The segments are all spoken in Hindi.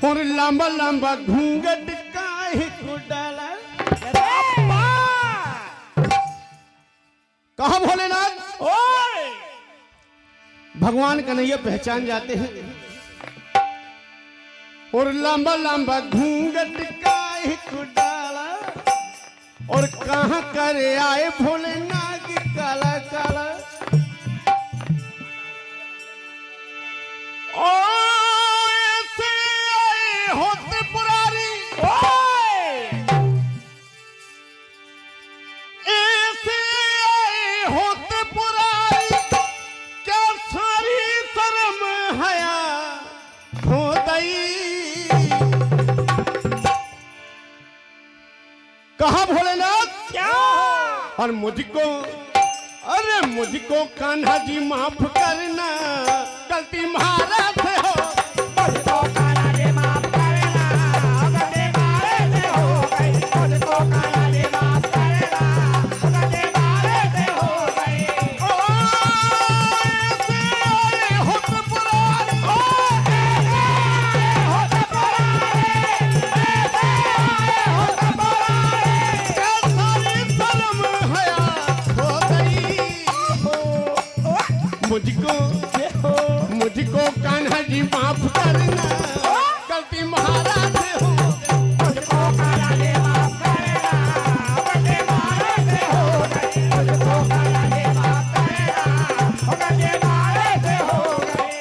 और लंबा लंबा घूंघट काहे को डाला। कहा भोलेनाथ? ओए भगवान कन्हैया पहचान जाते हैं। और लंबा लंबा घूंघट काहे को डाला और कहां करे आए भोलेनाथ काला काला। होते पुरारी ऐसे होते पुरारी क्या सारी शर्म हया खो गई। कहा भोलेनाथ? क्या? और मुझको अरे मुझको कान्हा जी माफ करना, गलती महाराज से हो। मुझको कान्हा जी माफ करना, गलती महाराज से हो। मुझको कान्हा जी माफ करना, गलती महाराज से हो गई। मुझको कान्हा जी माफ करना, गलती महाराज से हो गई।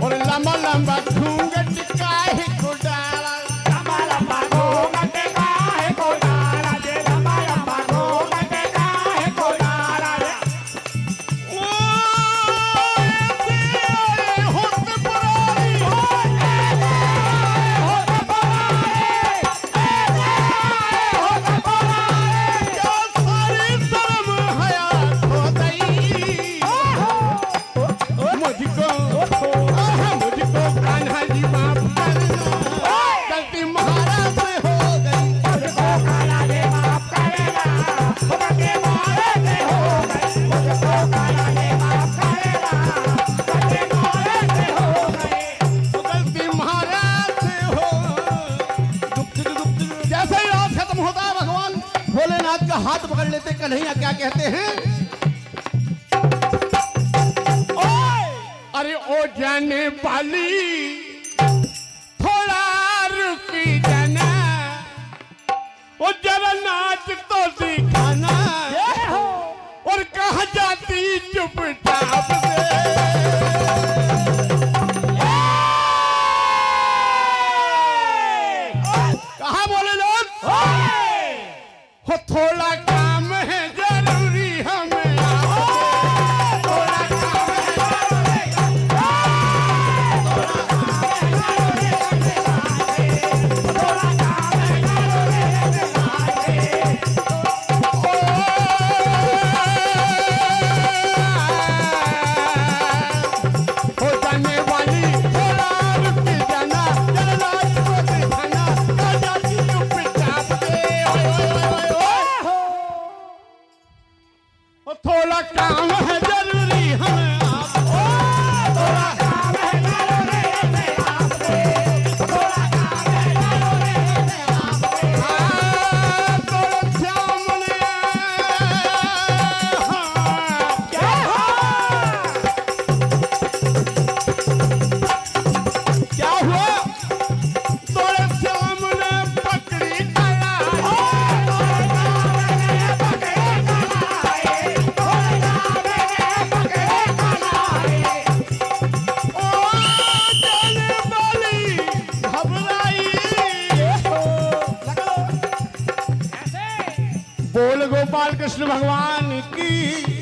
और लंबा लंबा घूंघट काहे को डाला, लंबा लंबा घूंघट काहे को डाला, लंबा लंबा घूंघट काहे को डाला। भोलेनाथ का हाथ पकड़ लेते कन्हैया क्या कहते हैं? अरे ओ जाने वाली थोड़ा रुकी जाना, ओ जरा नाच तो दिखाना। और कहा जाती चुपचाप से, कहा भोलेनाथ? हो थोड़ा काम है जरूरी हमें, थोड़ा काम है जरूरी, थोड़ा काम है हो जाने वाली थोड़ा रुक जाना, जरा को दिखाना, कह जाती चुपचाप से। थोड़ा काम है जरूरी हमें आपसे, थोड़ा काम है जरूरी हमें आपसे, थोड़ा काम है जरूरी हमें आपसे। हाँ तो सामने क्या क्या हुआ? तोरे सामने पकड़ी कला, बोल गोपाल कृष्ण भगवान की।